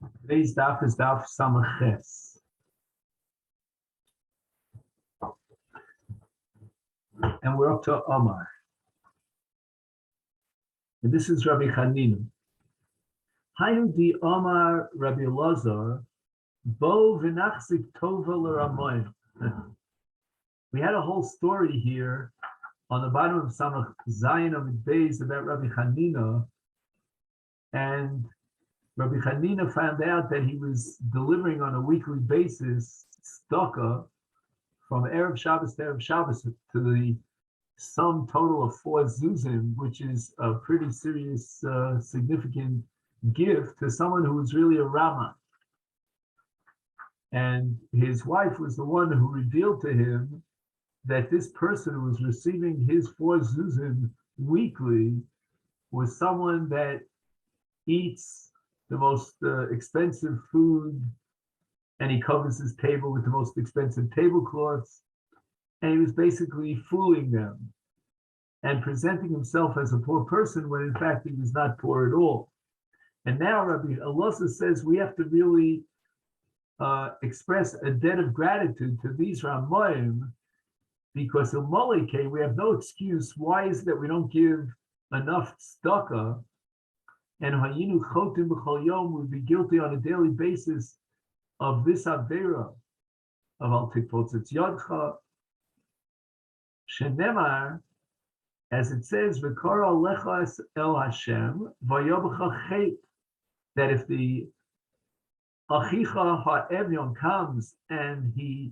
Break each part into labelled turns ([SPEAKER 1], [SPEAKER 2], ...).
[SPEAKER 1] Today's daf is daf Samaches. And we're up to Omar. And this is Rabbi Chanina. Hainu di Omar Rabbi Lazar, bo v'nachzik tova l'ramoyim. We had a whole story here on the bottom of Samach Zayin of Beis about Rabbi Chanina, and Rabbi Chanina found out that he was delivering on a weekly basis tzedakah from Erev Shabbos to Erev Shabbos to the sum total of 4 zuzim, which is a pretty serious, significant gift to someone who was really a Rama. And his wife was the one who revealed to him that this person who was receiving his 4 zuzim weekly was someone that eats the most expensive food, and he covers his table with the most expensive tablecloths, and he was basically fooling them and presenting himself as a poor person when in fact he was not poor at all. And now Rabbi Elazar says we have to really express a debt of gratitude to these Ramoyim, because in Molike we have no excuse. Why is it that we don't give enough tzedakah? And Hayinu Chotim B'chol Yom would be guilty on a daily basis of this Avera of Al Tikpotzitz Yodcha. Shenemar, as it says, V'kara Lecha El Hashem V'yobecha Chet, that if the Achicha Ha'evyon comes and he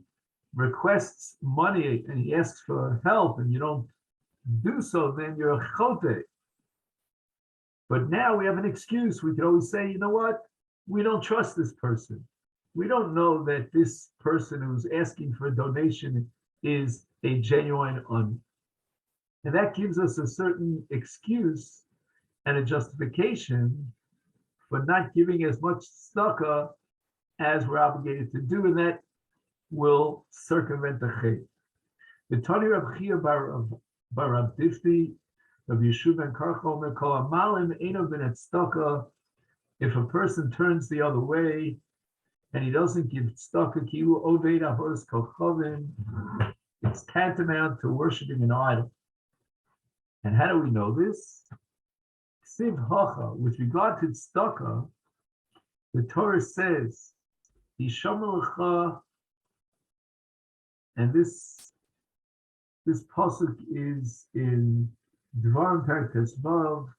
[SPEAKER 1] requests money and he asks for help and you don't do so, then you're a chote. But now we have an excuse. We can always say, you know what? We don't trust this person. We don't know that this person who's asking for a donation is a genuine un. And that gives us a certain excuse and a justification for not giving as much tzedakah as we're obligated to do, and that will circumvent the chet. The Tani Rab Chia bar Rab Difti, Rabbi Yeshuv ben Karcha Omer Kol Amalim Eino ben Tzedakah. If a person turns the other way and he doesn't give tzedakah, Kilu Oved Avodas Kochavim, it's tantamount to worshiping an idol. And how do we know this? Siv Hacha, with regard to tzedakah, the Torah says, Yishamalecha, and this pasuk is in Dvarim Perek Tesvav.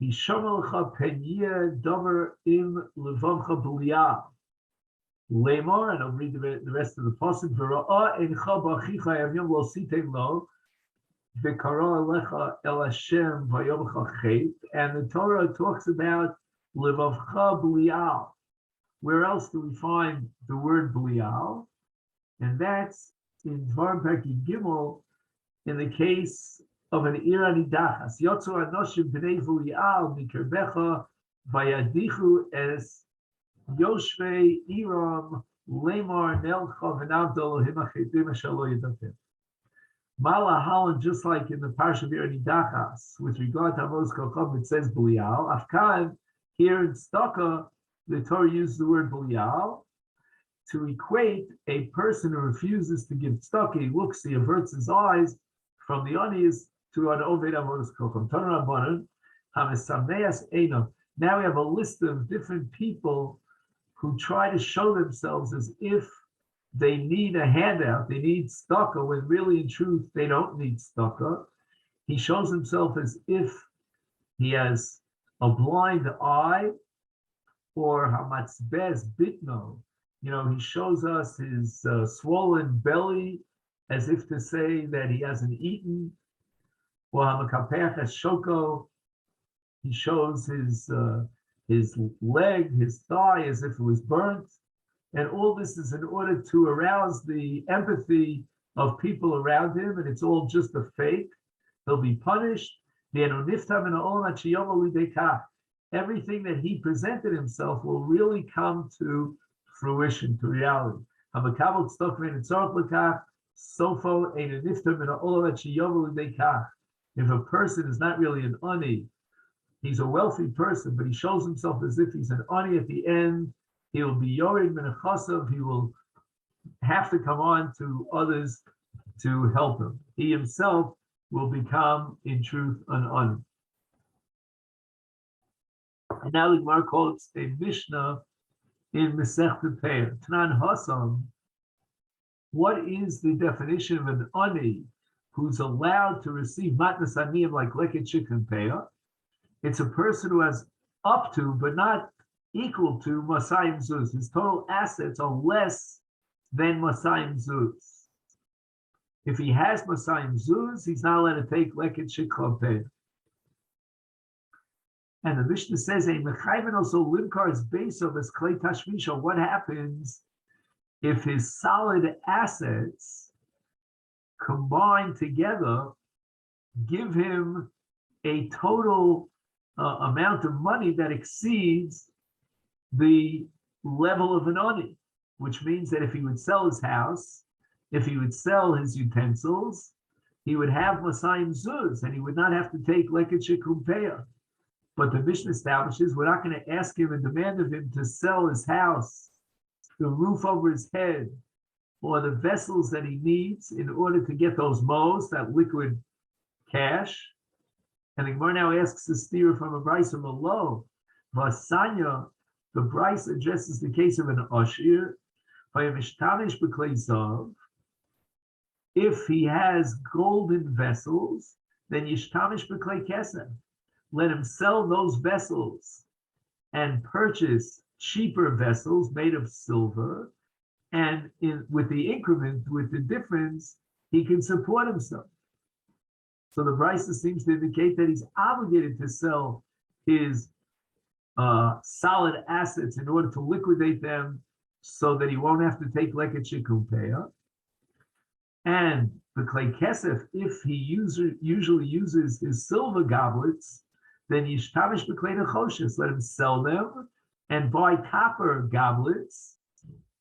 [SPEAKER 1] Yishamalecha penyeh davar im levavcha b'liyah. Lemor, and I'll read the rest of the pasuk. V'ra'ah eincha b'achicha yavyom lo sitem lo, v'kara alecha el Hashem v'yomcha chet. And the Torah talks about levavcha b'liyah. Where else do we find the word b'liyah? And that's in Dvarim Perek Gimel, in the case of an irani dachas. Yotzu anoshim b'nei v'liyah mikerbecha vayadichu es yoshvei iram lemar nelcha v'navdo Elohim achetim asher lo yadatem. Malahalan, just like in the parsha of irani dachas, with regard to Avodas Kochavim, it says b'liyah. Afkan, here in tzedakah, the Torah uses the word b'liyah to equate a person who refuses to give tzedakah. He looks, he averts his eyes from the anis to an oved avodas kochavim. Tanur Rabbanan, hamesameas einav. Now we have a list of different people who try to show themselves as if they need a handout, they need tzedakah, when really in truth they don't need tzedakah. He shows himself as if he has a blind eye, or hamatzbez bitno. You know, he shows us his swollen belly as if to say that he hasn't eaten. Or hamakapeach shoko, he shows his leg, his thigh, as if it was burnt. And all this is in order to arouse the empathy of people around him, and it's all just a fake. He'll be punished. Everything that he presented himself will really come to fruition, to reality. If a person is not really an ani, he's a wealthy person, but he shows himself as if he's an ani at the end. He'll be yored menechasav. He will have to come on to others to help him. He himself will become, in truth, an ani. And now the Gemara quotes a Mishnah in Masechet Peah. Tanan Hasam. What is the definition of an ani who's allowed to receive matnas aniyim like leket shikun peah? It's a person who has up to, but not equal to, masayim zuz. His total assets are less than masayim zuz. If he has masayim zuz, he's not allowed to take leket shikun peah. And the Mishnah says, "A mechayven also limkar's base of his klei tashmisha." What happens if his solid assets combined together give him a total amount of money that exceeds the level of an ani, which means that if he would sell his house, if he would sell his utensils, he would have masayim zuz, and he would not have to take leket shikun peah. But the Mishnah establishes we're not going to ask him and demand of him to sell his house, the roof over his head, or the vessels that he needs in order to get those moles, that liquid cash. And the Gemara now asks the steer from a Bryce of a low. Vasanya, the Bryce addresses the case of an Ashir. If he has golden vessels, then Yishtamish B'klei Kesef. Let him sell those vessels and purchase cheaper vessels made of silver, and with the increment, with the difference, he can support himself. So the Brisa seems to indicate that he's obligated to sell his solid assets in order to liquidate them so that he won't have to take leket shikun peah. And the klei kesef, if he usually uses his silver goblets, then yishtavish b'klei nechoshes, let him sell them and buy copper goblets,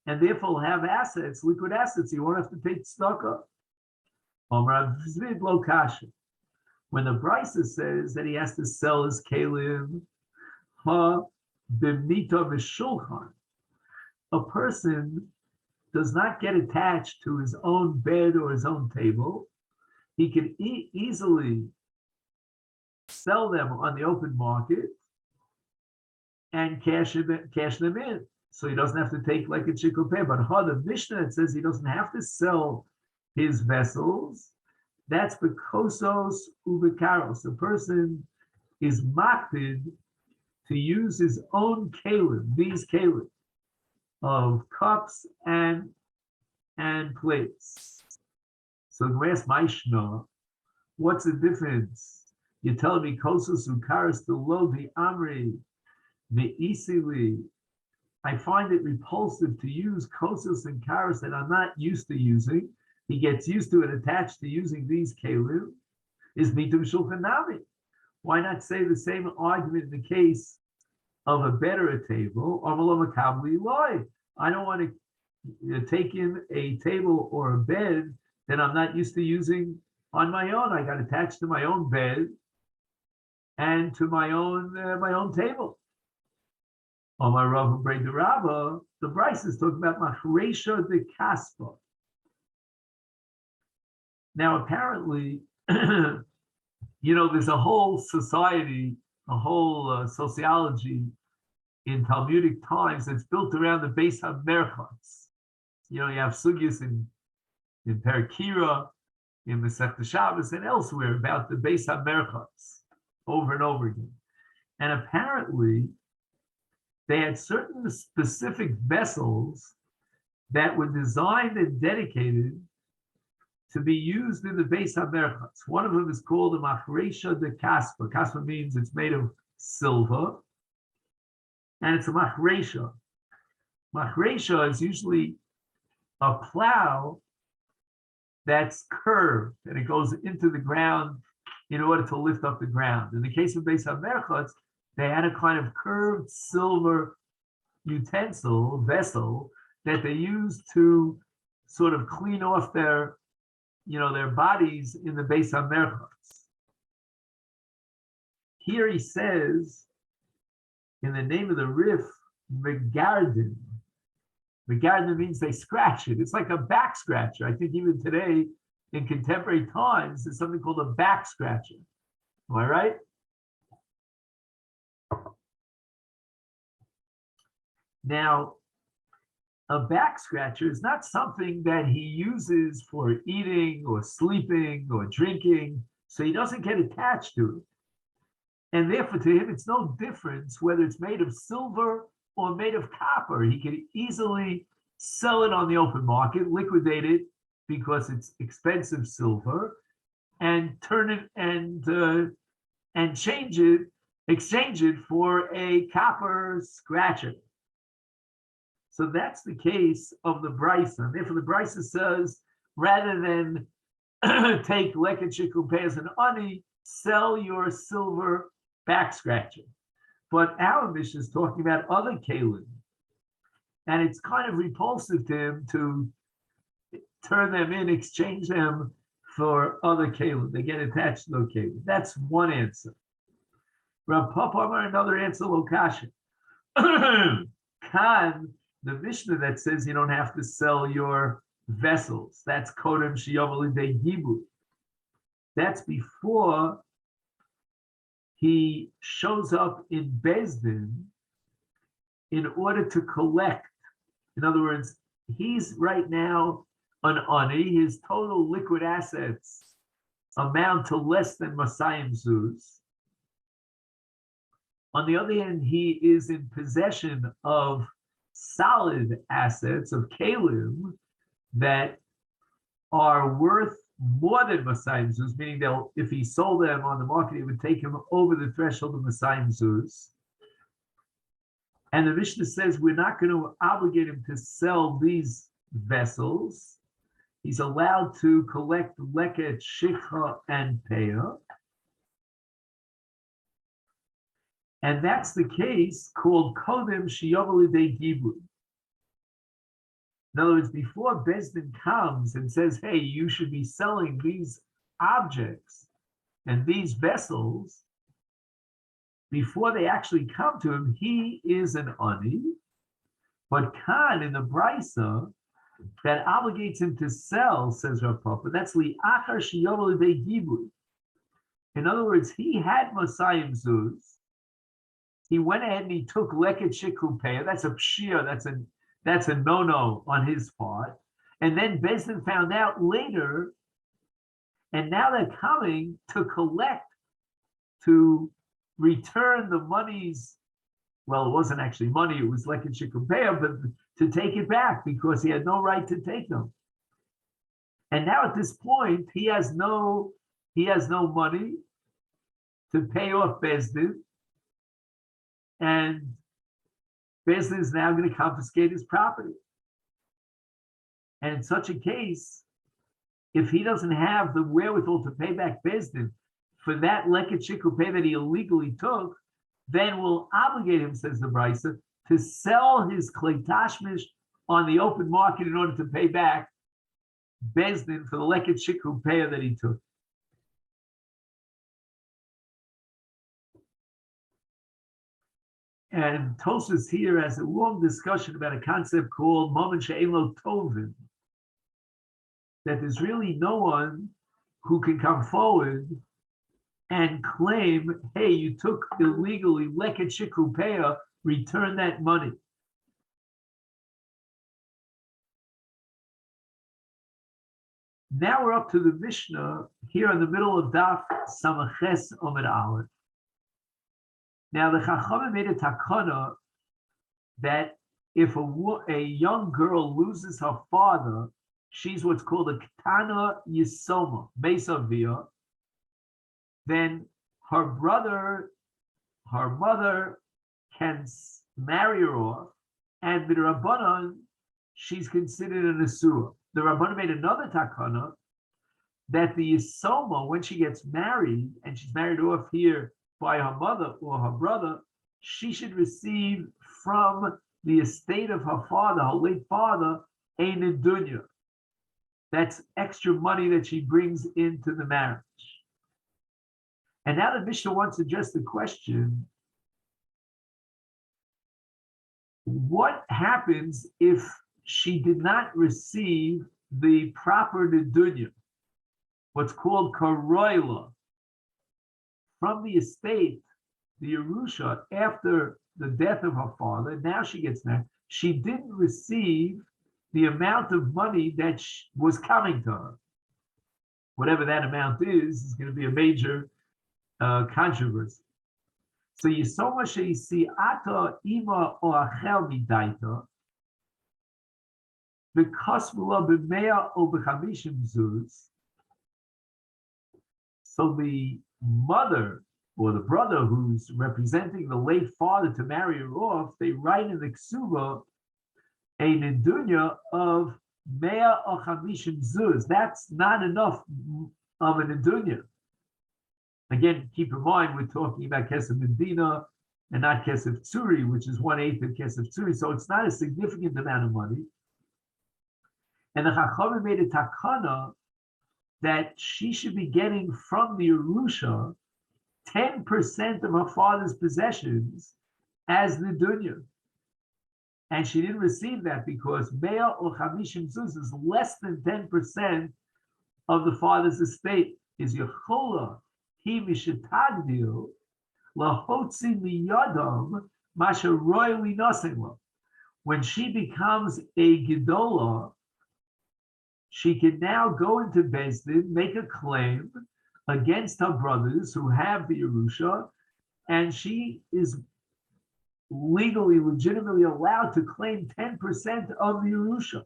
[SPEAKER 1] and therefore have assets, liquid assets. He won't have to take tzedakah. When the Brisa says that he has to sell his kelim, a person does not get attached to his own bed or his own table. He can easily sell them on the open market and cash them in. So he doesn't have to take like a shikun. But the Mishnah, it says he doesn't have to sell his vessels. That's bekosos ubekaros. The person is makpid to use his own kelim, these kelim of cups and plates. So the ask Maishna, what's the difference? You're telling me kosos ukaros the lo the amri the isili. I find it repulsive to use kosos and karos that I'm not used to using. He gets used to it, attached to using these kelim. Is mitum shulchan nami. Why not say the same argument in the case of a bed or a table? I don't want to take in a table or a bed that I'm not used to using on my own. I got attached to my own bed and to my own table. On my Rav Breda Rabba, the Bryce is talking about Machresha de Kaspa. Now, apparently, there's a whole society, a whole sociology in Talmudic times that's built around the Beis HaMerchatz. You have sugyas in Perakira, in Masechet Shabbos, and elsewhere about the Beis HaMerchatz over and over again. And apparently, they had certain specific vessels that were designed and dedicated to be used in the Beis HaMerchatz. One of them is called the Machresha de Kaspa. Kaspa means it's made of silver, and it's a Machresha. Machresha is usually a plow that's curved, and it goes into the ground in order to lift up the ground. In the case of Beis HaMerchatz, they had a kind of curved silver vessel, that they used to sort of clean off their bodies in the Beis HaMerchatz. Here he says, in the name of the Rif, Megarden. Megarden means they scratch it. It's like a back scratcher. I think even today, in contemporary times, there's something called a back scratcher. Am I right? Now, a back scratcher is not something that he uses for eating or sleeping or drinking, so he doesn't get attached to it. And therefore, to him, it's no difference whether it's made of silver or made of copper. He can easily sell it on the open market, liquidate it because it's expensive silver, and turn it and exchange it for a copper scratcher. So that's the case of the Brisa. Therefore, the Brisa says, rather than take leket shikupeh as an ani, sell your silver back scratcher. But our Mishnah is talking about other kalim, and it's kind of repulsive to him to turn them in, exchange them for other kalim. They get attached to those kalim. That's one answer. Rav Papa Amar, another answer, Lokasha. Khan, the Mishnah that says you don't have to sell your vessels, that's Kodem Shiyom Alidei Gibur. That's before he shows up in Bezdin in order to collect. In other words, he's right now an ani. His total liquid assets amount to less than Masayim Zuz. On the other hand, he is in possession of solid assets, of kalim, that are worth more than Masayim Zuz, meaning that if he sold them on the market, it would take him over the threshold of Masayim Zuz. And the Mishnah says we're not going to obligate him to sell these vessels. He's allowed to collect leket, shikha, and peah. And that's the case called Kodem Shiyom Alidei Gibur. In other words, before Bezdin comes and says, hey, you should be selling these objects and these vessels, before they actually come to him, he is an ani. But Khan in the Brisa, that obligates him to sell, says Rav Papa, that's li'achar shiyom alidei gibur. In other words, he had Masayim Zuz. He went ahead and he took leket shikupeh. That's a pshir. That's a no-no on his part. And then Bezdin found out later, and now they're coming to collect, to return the monies. Well, it wasn't actually money, it was leket shikupeh, but to take it back because he had no right to take them. And now at this point, he has no money to pay off Bezdin. And Bezdin is now going to confiscate his property. And in such a case, if he doesn't have the wherewithal to pay back Bezdin for that leket shikupeh that he illegally took, then we'll obligate him, says the Brisa, to sell his klei tashmish on the open market in order to pay back Bezdin for the leket shikupeh that he took. And Tosfos here has a long discussion about a concept called Momen She'ein Lo Tovin, that there's really no one who can come forward and claim, hey, you took illegally leket shikupeh, return that money. Now we're up to the Mishnah here in the middle of Daf Samaches Omer Aleph. Now the Chachamim made a takana that if a young girl loses her father, she's what's called a Ketana Yisoma, Mesavia, then her mother can marry her off, and with Rabbanan, she's considered an Asura. The Rabbanan made another takana that the Yisoma, when she gets married, and she's married off here by her mother or her brother, she should receive from the estate of her father, her late father, ein dunya. That's extra money that she brings into the marriage. And now the Mishnah wants to address the question, what happens if she did not receive the proper nedunya, what's called karoila, from the estate, the Yerusha, after the death of her father? Now she gets that. She didn't receive the amount of money that was coming to her. Whatever that amount is going to be a major controversy. So Yisoma sheisi ata ima o achel midaita v'kosmula b'mea o b'chamishim zuz. So the mother or the brother who's representing the late father to marry her off, they write in the ksuba a nedunya of mea o chamishim zuz. That's not enough of a nedunya. Again, keep in mind, we're talking about Kesef Medina and not Kesef Tzuri, which is 1/8 of Kesef Tzuri, so it's not a significant amount of money. And the Chachamim made a takana that she should be getting from the Yerusha 10% of her father's possessions as the dunya. And she didn't receive that because Mea or Chamishim Zuz is less than 10% of the father's estate. Is Yechola He mishetagdil lahotzi miyadam masha royally nothing. When she becomes a gedola, she can now go into Beis Din, make a claim against her brothers who have the Yerusha, and she is legally, legitimately allowed to claim 10% of the Yerusha.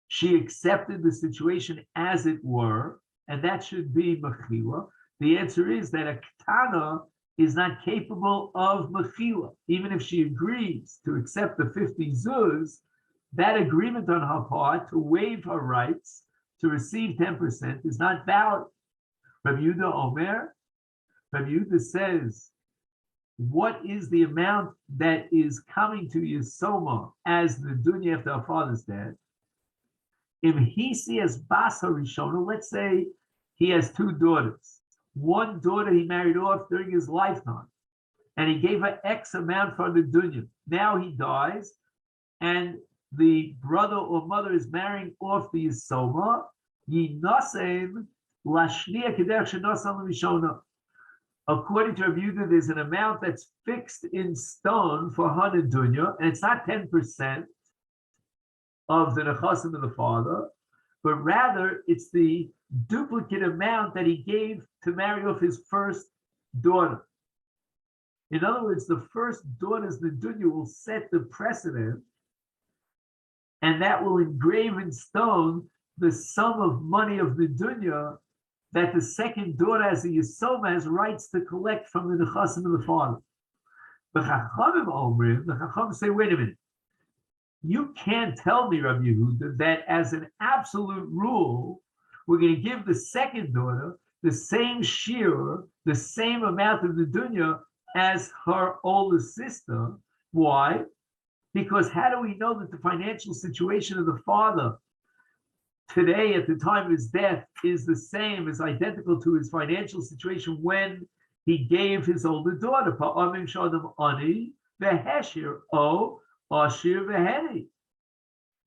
[SPEAKER 1] She accepted the situation as it were, and that should be mechila. The answer is that a ketana is not capable of mechila. Even if she agrees to accept the 50 zuz, that agreement on her part to waive her rights to receive 10% is not valid. Rabbi Yehuda Omer, Rabbi Yehuda says, what is the amount that is coming to Yisoma as the dunya after her father's death? If he sees Basa Rishona, let's say he has two daughters. One daughter he married off during his lifetime, and he gave her X amount for the dunya. Now he dies, and the brother or mother is marrying off the Yisoma. Yinasein lashniya kederech shenasan l'rishona. According to Rabbi Yehuda, there's an amount that's fixed in stone for her dunya, and it's not 10% of the nechasim of the father, but rather it's the duplicate amount that he gave to marry off his first daughter. In other words, the first daughter's nedunya will set the precedent, and that will engrave in stone the sum of money of the dunya that the second daughter, as a Yisoma, has rights to collect from the nechasim of the father. The Chachamim say, wait a minute. You can't tell me, Rabbi Yehuda, that as an absolute rule, we're going to give the second daughter the same shear, the same amount of the dunya as her older sister. Why? Because how do we know that the financial situation of the father today at the time of his death is the same, is identical to his financial situation when he gave his older daughter? Pa'amim shadam ani v'heshir o ashir v'heni.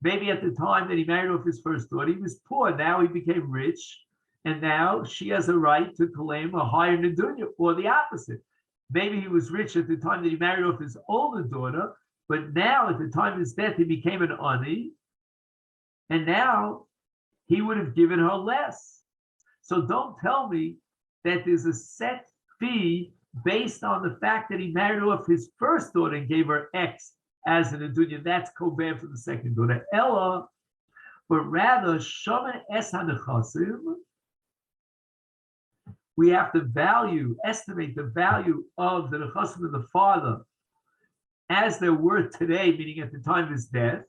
[SPEAKER 1] Maybe at the time that he married off his first daughter, he was poor. Now he became rich, and now she has a right to claim a higher nedunya, or the opposite. Maybe he was rich at the time that he married off his older daughter, but now at the time of his death, he became an ani, and now he would have given her less. So don't tell me that there's a set fee based on the fact that he married off his first daughter and gave her X as an nedunya. That's kober for the second daughter. Ella, but rather shomer es hanechasim. We have to estimate the value of the nechasim of the father as they're worth today, meaning at the time of his death.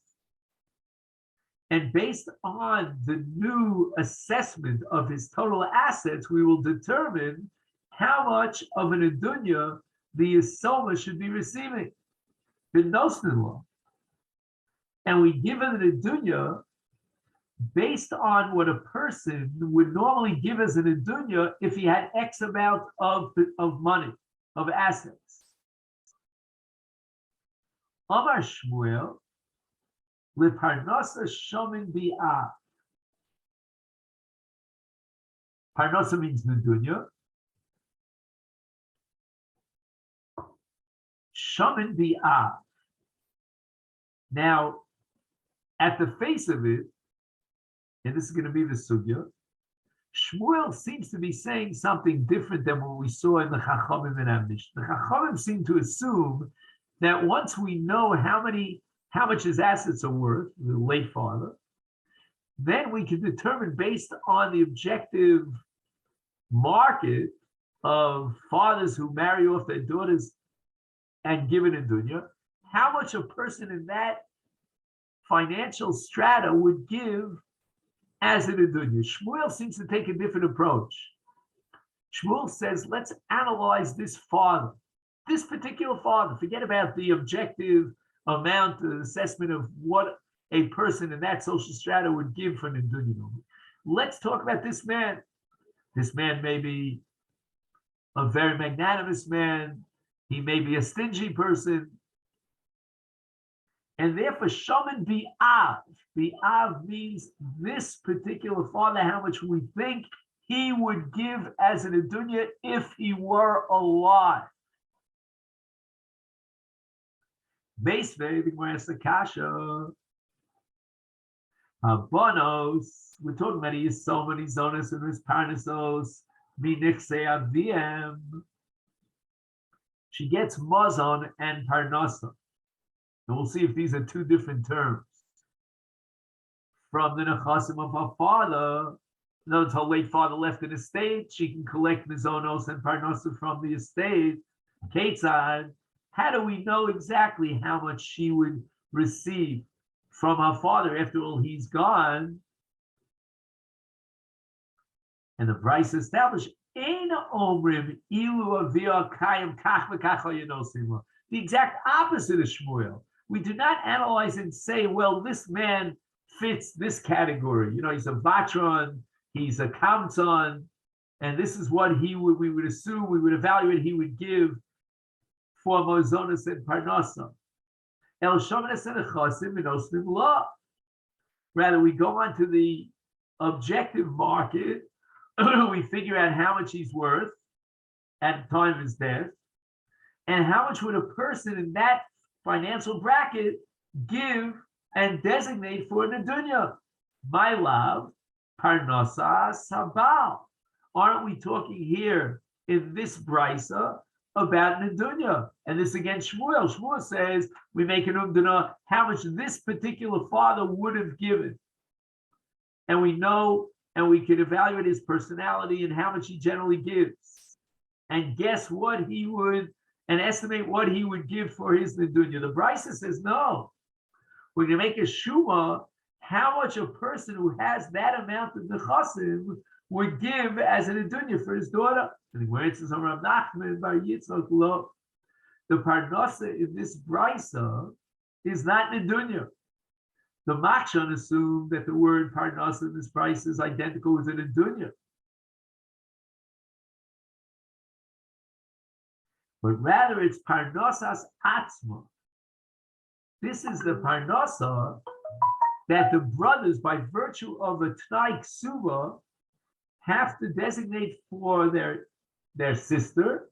[SPEAKER 1] And based on the new assessment of his total assets, we will determine how much of an nedunya the Yisoma should be receiving. The Nosnin law. And we give her the nedunya based on what a person would normally give as an indunya if he had X amount of money, of assets. Amar Shmuel, Leparnasa Shomin Bi'ah. Parnasa means Nudunya. Shomin Bi'ah. Now, at the face of it, and this is going to be the sugya, Shmuel seems to be saying something different than what we saw in the Chachamim and Mishnah. The Chachamim seem to assume that once we know how much his assets are worth, the late father, then we can determine based on the objective market of fathers who marry off their daughters and give it in dunya, how much a person in that financial strata would give as an dunya. Shmuel seems to take a different approach. Shmuel says, let's analyze this father, this particular father. Forget about the objective amount, the assessment of what a person in that social strata would give for an dunya. Let's talk about this man. This man may be a very magnanimous man. He may be a stingy person. And therefore, Shaman Bi'av. Bi'av means this particular father, how much we think he would give as an adunya if he were alive. Base baby, where's the kasha? Bonos, we're talking about he is so many zonas and his parnasos, minichse aviem. She gets mazon and parnasa. And we'll see if these are two different terms. From the nechasim of her father, notice her late father left an estate, she can collect mizonos and parnasa from the estate. Ketzad, how do we know exactly how much she would receive from her father? After all, he's gone. And the price established, Ein omrim ilu avia kayim kach v'kach hayanosim. The exact opposite of Shmuel. We do not analyze and say, well, this man fits this category. You know, he's a vatron, he's a kamton, and this is what we would assume, we would evaluate he would give for mozonos and parnasa. El shomenes and echasim and osnim la. Rather, we go on to the objective market, we figure out how much he's worth at the time of his death, and how much would a person in that financial bracket give and designate for the dunya. My love, parnasa sabal. Aren't we talking here in this brisa about the dunya? And this again, Shmuel. Shmuel says we make an umdana how much this particular father would have given, and we know and we can evaluate his personality and how much he generally gives, and guess what he would. And estimate what he would give for his nedunya. The Brisa says, no, we're going to make a shuma how much a person who has that amount of nechasim would give as a nedunya for his daughter. And where it says, Rav Nachman bar Yitzchak lo, the parnasa in this Brisa is not nedunya. The Machshon assumed that the word parnasa in this Brisa is identical with a nedunya. But rather it's parnosas atzma. This is the parnosa that the brothers, by virtue of a t'nai ksuva, have to designate for their sister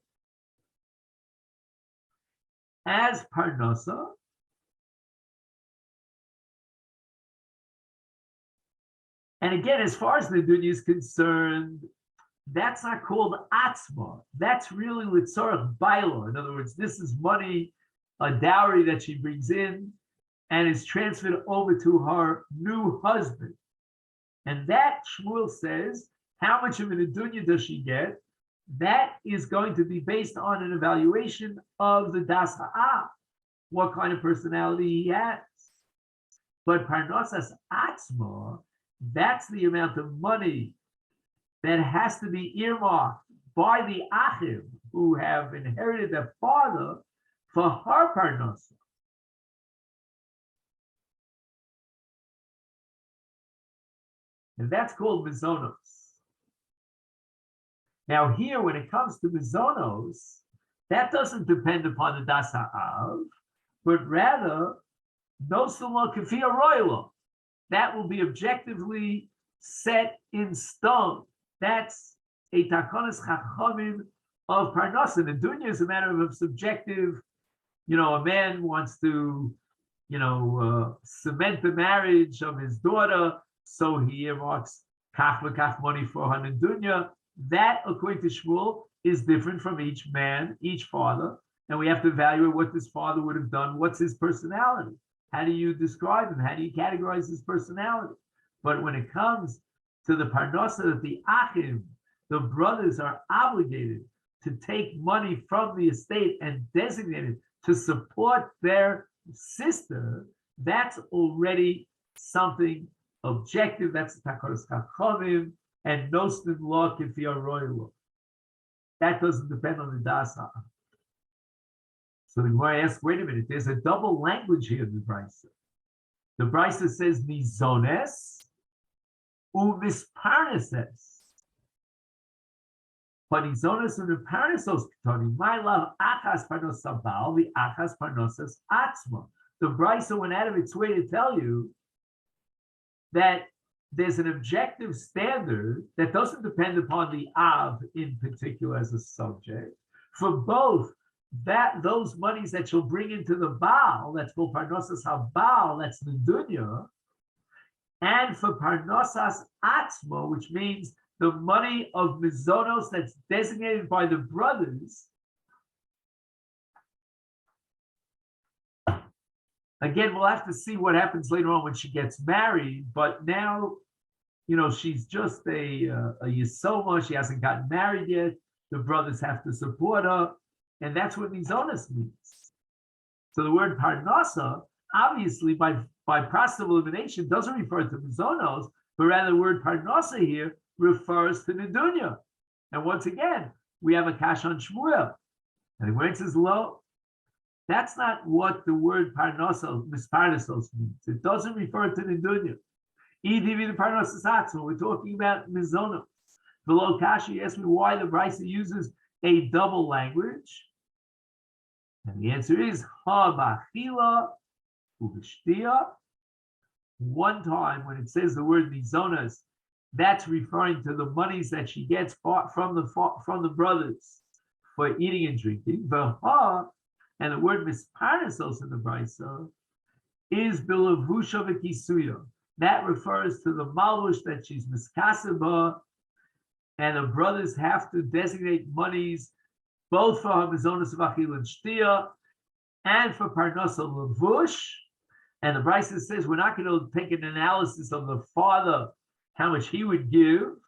[SPEAKER 1] as parnosa. And again, as far as the dunya is concerned, that's not called atzma. That's really litzorach bailo. In other words, this is money, a dowry that she brings in, and is transferred over to her new husband. And that, Shmuel says, how much of an adunya does she get? That is going to be based on an evaluation of the das ha'ah, what kind of personality he has. But parnosas atzma, that's the amount of money that has to be earmarked by the achim who have inherited their father for her parnasa. And that's called mizonos. Now here, when it comes to mizonos, that doesn't depend upon the das ha'av, but rather, nosula kafia royalo. That will be objectively set in stone. That's a takonis chachamim of parnasa. The dunya is a matter of subjective. A man wants to, cement the marriage of his daughter, so he earmarks kach v'kach money for her in dunya. That, according to Shmuel, is different from each man, each father, and we have to evaluate what this father would have done. What's his personality? How do you describe him? How do you categorize his personality? But when it comes to the parnasa that the achim, the brothers, are obligated to take money from the estate and designate it to support their sister, that's already something objective. That's takoros chachamim and nostim law kifia royal. That doesn't depend on the dasa. So the Gemara asks, wait a minute, there's a double language here in the Brisa. The Brisa says mizones umisparneses. But mizones umisparnesos ketoni. My love, achas parnos sabal, the achas parnosas atzma. The Brisa went out of its way to tell you that there's an objective standard that doesn't depend upon the av in particular as a subject for both those monies that she'll bring into the Baal, that's called Parnosas HaBaal, that's the dunya, and for Parnosas Atzmo, which means the money of Mizonos that's designated by the brothers. Again, we'll have to see what happens later on when she gets married, but now, she's just a Yisoma, she hasn't gotten married yet, the brothers have to support her, and that's what mizonos means. So the word parnasa, obviously by process of elimination, doesn't refer to mizonos, but rather the word parnasa here refers to nedunya. And once again, we have a kash on Shmuel. And when it says lo, that's not what the word parnasa, misparnasos means. It doesn't refer to nedunya. EDV the parnasas atzma, we're talking about mizonos. Below kashi asked me why the Brisa uses a double language. And the answer is ha b'achila u'b'shtia. One time when it says the word mizonas, that's referring to the monies that she gets from the brothers for eating and drinking. V'ha, and the word misparnasos in the Brisa is bilavusha v'kisuya. That refers to the malbush that she's miskaseba, and the brothers have to designate monies both for Hamizonos of Achil and Shtia and for Parnasa Levush. And the Brisa says we're not going to take an analysis of the father, how much he would give,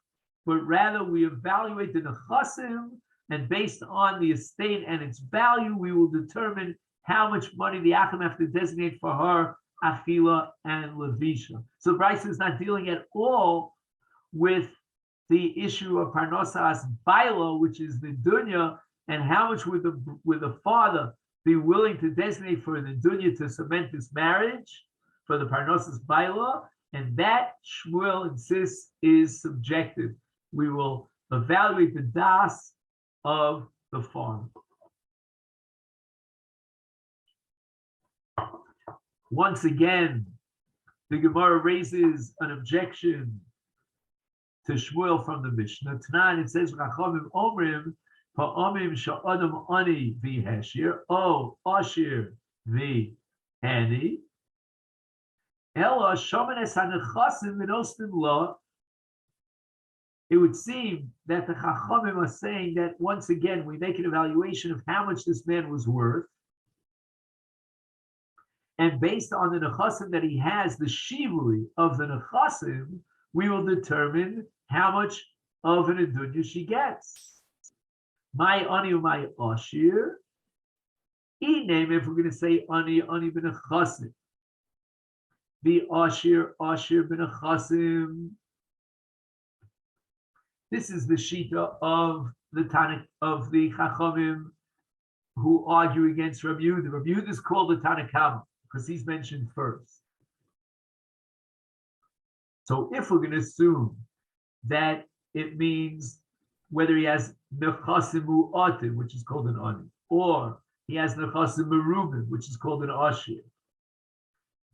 [SPEAKER 1] but rather we evaluate the Nechasim, and based on the estate and its value, we will determine how much money the Achim have to designate for her, Achila and Levisha. So Brisa is not dealing at all with the issue of Parnosas Bailo, which is the dunya, and how much would the father be willing to designate for the dunya to cement this marriage for the Parnosas Bailo, and that Shmuel insists is subjective. We will evaluate the das of the father. Once again, the Gemara raises an objection to Shmuel from the Mishnah. Tanan, it says, Chachamim omrim, ha'omim sha'adam ani v'heshir, o ashir v'hani, ela shomenes ha'nechasim v'nostim lo. It would seem that the Chachamim are saying that once again, we make an evaluation of how much this man was worth, and based on the nechasim that he has, the shivui of the nechasim, we will determine how much of an adunya she gets. My ani my ashir. Name if we're going to say ani b'nechasim. The ashir b'nechasim. This is the shita of the Tanakh of the Chachamim who argue against Rabbi Yehuda. Rabbi Yehuda is called the Tanakhama because he's mentioned first. So if we're going to assume that it means whether he has nechasim mu'atim, which is called an ani, or he has nechasim merubim, which is called an ashir,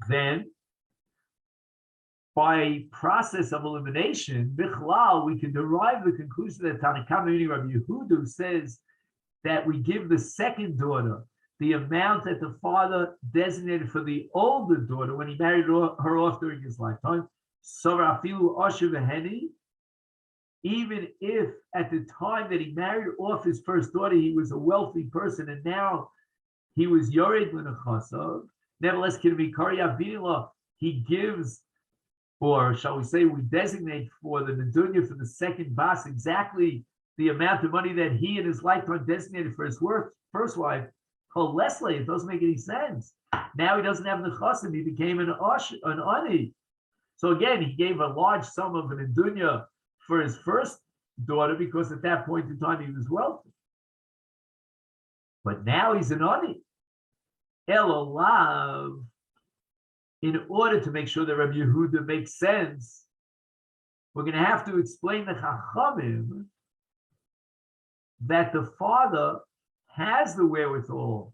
[SPEAKER 1] then by process of elimination, bichlal, we can derive the conclusion that Tanakama, meaning Rabbi Yehuda, says that we give the second daughter the amount that the father designated for the older daughter when he married her off during his lifetime. So Rafilu Asher Veheni, even if at the time that he married off his first daughter, he was a wealthy person and now he was Yored L'Nechasav, nevertheless, he gives, or shall we say, we designate for the Nedunya for the second bas exactly the amount of money that he in his lifetime designated for his first wife. Leslie, it doesn't make any sense. Now he doesn't have the chasim, he became an ani. So again, he gave a large sum of an Nedunya for his first daughter because at that point in time he was wealthy. But now he's an ani. Elolav, in order to make sure that Rabbi Yehuda makes sense, we're going to have to explain the Chachamim that the father has the wherewithal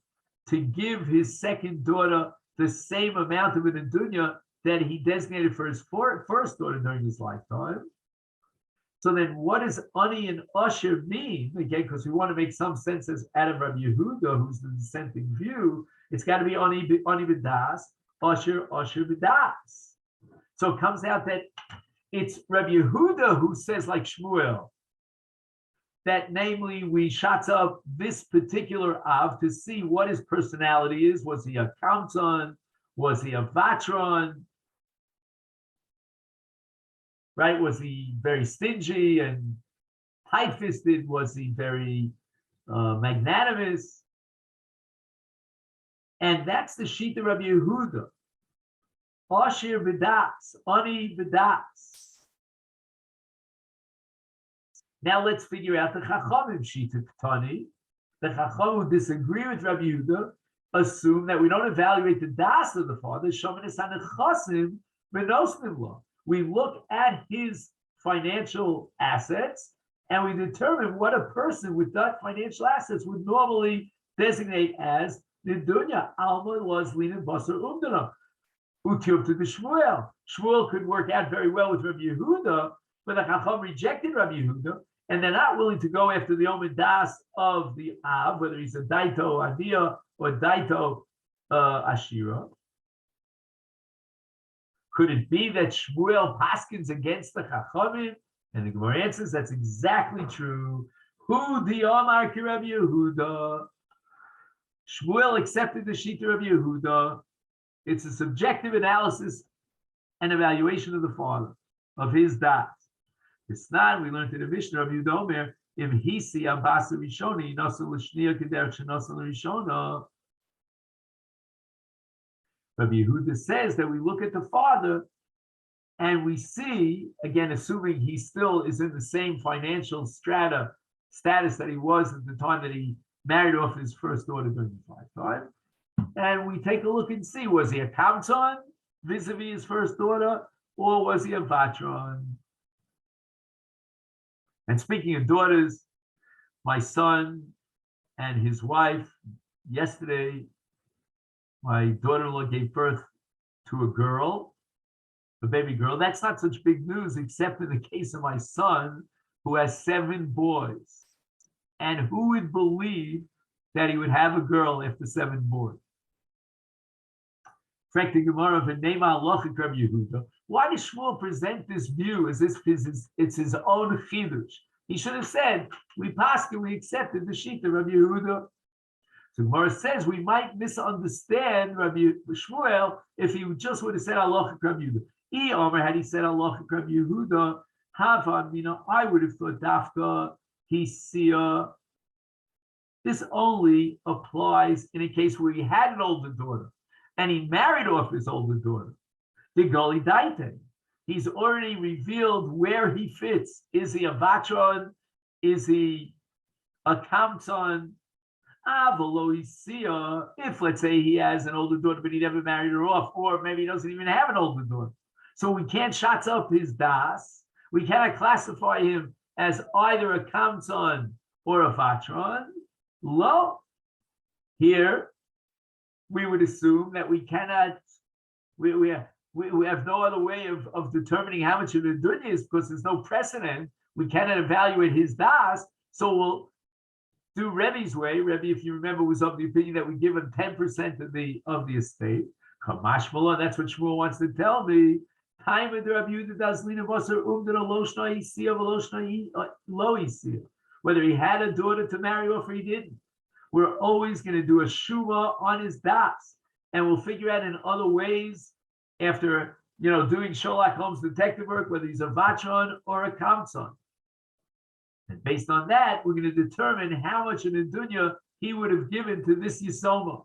[SPEAKER 1] to give his second daughter the same amount of an Nedunya that he designated for his first daughter during his lifetime. So then what does ani and usher mean? Again, because we want to make some sense as out of Rabbi Yehuda, who's the dissenting view, it's got to be ani b'das, usher b'das. So it comes out that it's Rabbi Yehuda who says, like Shmuel, that namely we shot up this particular Av to see what his personality is. Was he a Kamton? Was he a Vatron? Right? Was he very stingy and tight-fisted? Was he very magnanimous? And that's the Shita Rabbi Yehuda. Ashir b'das, ani b'das. Now let's figure out the Chachamim Shita Ketani. The Chachamim who disagree with Rabbi Yehuda assume that we don't evaluate the das of the father. We look at his financial assets and we determine what a person with that financial assets would normally designate as Nidunya. Alma was Lina Basar Umdana. Utiv to the Shmuel. Shmuel could work out very well with Rabbi Yehuda, but the Chacham rejected Rabbi Yehuda, and they're not willing to go after the Omen Das of the Av, whether he's a Daito Adia or Daito Ashira. Could it be that Shmuel paskins against the Chachamim? And the Gemara answers that's exactly true. Hu di Omar ki Rabbi Yehuda. Shmuel accepted the Shita Rabbi Yehuda. It's a subjective analysis and evaluation of the father, of his das. It's not, we learned in the Mishnah, Rabbi Yehuda Omer, if hisi abasa rishoni, nasa l'shniya k'derech shenasa l'rishona. Rabbi Yehuda says that we look at the father and we see, again, assuming he still is in the same financial status that he was at the time that he married off his first daughter during his lifetime. And we take a look and see, was he a Kamton vis-a-vis his first daughter, or was he a Vatron? And speaking of daughters, my son and his wife, yesterday, my daughter-in-law gave birth to a girl, a baby girl. That's not such big news, except in the case of my son, who has 7 boys. And who would believe that he would have a girl after 7 boys? Why does Shmuel present this view as if it's his own chidush? He should have said, we paskin, we accepted the Shita Rabbi Yehuda. So Gemara says we might misunderstand Rabbi Shmuel if he just would have said halachic Rabbi Yehuda. Had he said halachic Rabbi Yehuda, I would have thought dafka hisia. This only applies in a case where he had an older daughter and he married off his older daughter. The Goli Daite. He's already revealed where he fits. Is he a Vatron? Is he a Kamton? If, let's say, he has an older daughter, but he never married her off, or maybe he doesn't even have an older daughter. So we can't shots up his das. We cannot classify him as either a kamtzon or a vatron. Lo, here we would assume that we cannot, we have no other way of determining how much of the dunya is because there's no precedent. We cannot evaluate his das, so we'll do Rebbe's way. Rebbe, if you remember, was of the opinion that we give him 10% of the estate. Kamashmala, that's what Shmuel wants to tell me. Time of the Rabbi Yehuda does lina basar umdana loshna yisiya v'loshna lo yisiya. Whether he had a daughter to marry or if he didn't, we're always going to do a shuma on his das, and we'll figure out in other ways after doing Sherlock Holmes detective work whether he's a vatron or a kamtzon. And based on that, we're going to determine how much in the dunya he would have given to this Yisoma.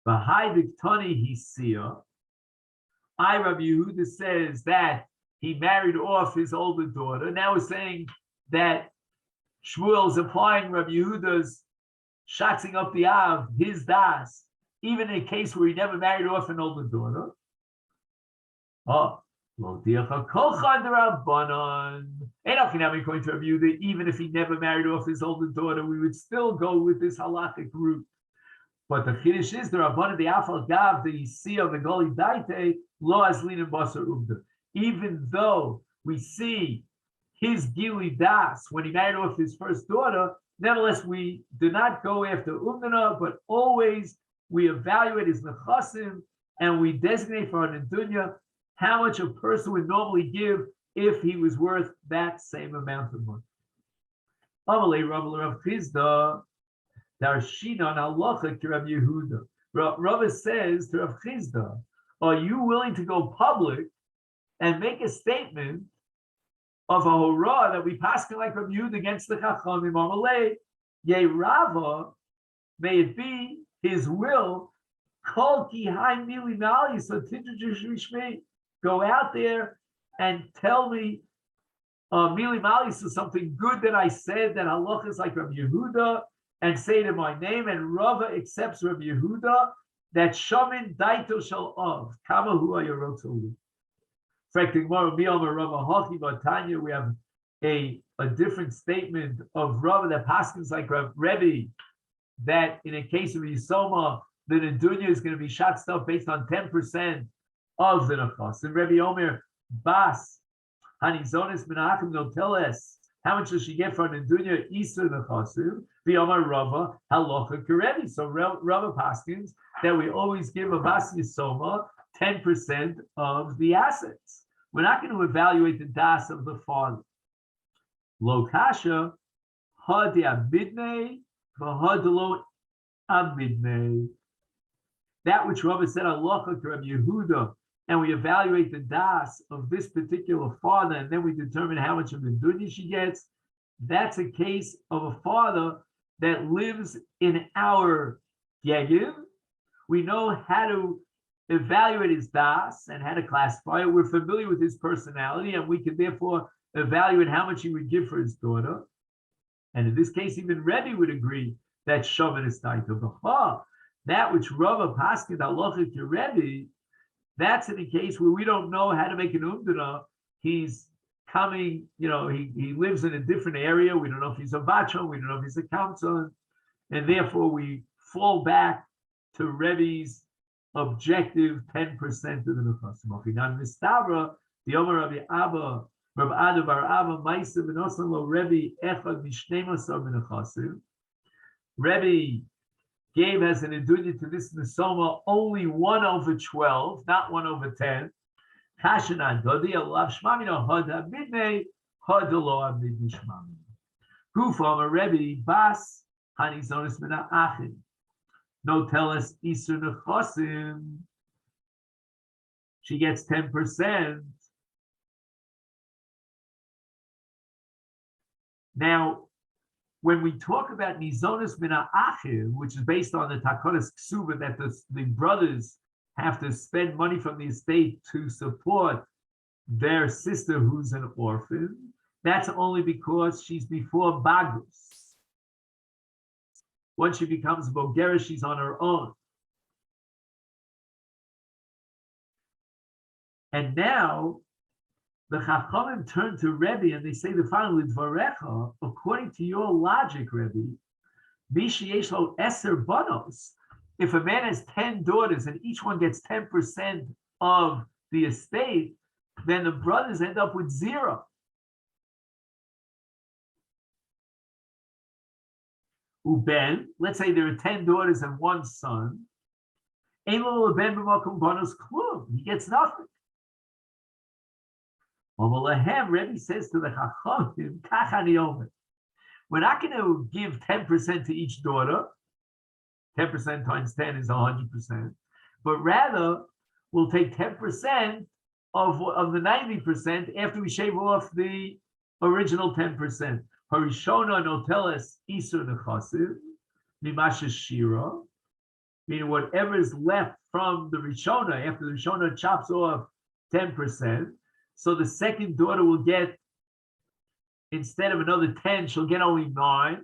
[SPEAKER 1] Bahai Viktani Hisiya. Rabbi Yehuda says that he married off his older daughter. Now we're saying that Shmuel is applying Rabbi Yehuda's shatzing up the Av, his das, even in a case where he never married off an older daughter. According to Rabbi Yehuda, even if he never married off his older daughter, we would still go with this halachic route. But the Kiddush is the Rabbanah, the Afal Gav, the Yisiya, the Goli Daite, Lo Azlin and Basar Umda. Even though we see his Gili Das when he married off his first daughter, nevertheless, we do not go after Umdana, but always we evaluate his Nechasim and we designate for an Dunya how much a person would normally give if he was worth that same amount of money. Amalei Rav Chizda, Darshinon Halacha to Rabbi Yehuda. Rav says to Rav Chizda, are you willing to go public and make a statement of a horah that we pass like Rabbi Yehuda against the Chachamim? Amalei Yerava, may it be his will. Kol ki hai mili mali, so tindrajishmei. Go out there and tell me mili mali, so something good that I said that halacha is like Rabbi Yehuda, and say to my name, and Rava accepts Rabbi Yehuda that shamin daito shel of kama hua yorotolu. We have a different statement of Rava that paskins like Rebbe, that in a case of Yisoma, the Nedunya is going to be shot stuff based on 10% of the Nechas. And Rebbe Omer Bas Hanizonis Menachem, they'll tell us how much does she get for Nedunya Easter Nechasim? The Omer Rava Halacha Kerevi. So Rava paskins that we always give a Bas Yisoma 10% of the assets. We're not going to evaluate the das of the father. Lo kasha ha de abidne v'ha de lo abidne. That which Rabbi said halacha to Rabbi Yehuda, and we evaluate the das of this particular father, and then we determine how much of the dunya she gets. That's a case of a father that lives in our yegim. We know how to evaluate his das and how to classify it. We're familiar with his personality, and we can therefore evaluate how much he would give for his daughter. And in this case, even Rebbe would agree that Shaman is taito. That which Rava Paskin halacha to Rebbe, that's in a case where we don't know how to make an umdana. He's coming, he lives in a different area. We don't know if he's a bacho, we don't know if he's a kamtzon, and therefore we fall back to Rebbe's objective 10% of the nechasim. Ofinan mistabra the Omer Rabbi Abba Rabbi Adu Bar Abba Ma'isa v'nosan lo Rebbe echad mishneimasar nechasim. Rebbe gave as an edunya to this nesoma only 1/12, not 1/10. Kashanan dodi alav shmamino hada midnei hada lo amid shmamino. Who from a Rebbe bas hanizonis mina achin. No, tell us Isur Nechasim. She gets 10%. Now, when we talk about Nizonis Mina Achim, which is based on the Takonis Ksuba, that the brothers have to spend money from the estate to support their sister who's an orphan, that's only because she's before Bagus. Once she becomes Bogera, she's on her own. And now the Chachamim turn to Rebbe and they say the following: Dvarecha, according to your logic, Rebbe, Mishi yesh lo eser banos. If a man has 10 daughters and each one gets 10% of the estate, then the brothers end up with 0. Uben, let's say there are 10 daughters and 1 son. He gets nothing. Rebbe says to the Chachamim, we're not going to give 10% to each daughter. 10% times 10 is 100%. But rather, we'll take 10% of the 90% after we shave off the original 10%. Harishona noteles isur nechasiv, mimashes shira, meaning whatever is left from the Rishona, after the Rishona chops off 10%, so the second daughter will get, instead of another 10, she'll get only 9.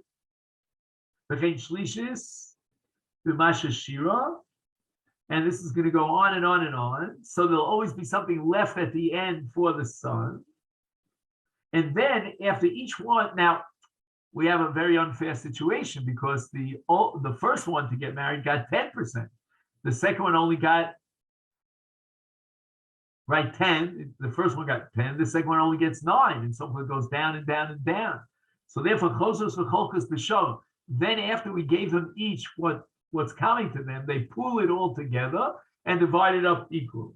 [SPEAKER 1] V'chein shlishis, mimashes shira, and this is going to go on and on and on. So there'll always be something left at the end for the son. And then after each one, now we have a very unfair situation because the first one to get married got 10%. The second one only got 10. The first one got 10. The second one only gets 9, and so it goes down and down and down. So therefore, chosos v'cholkas b'sho. Then after we gave them each what's coming to them, they pool it all together and divide it up equally.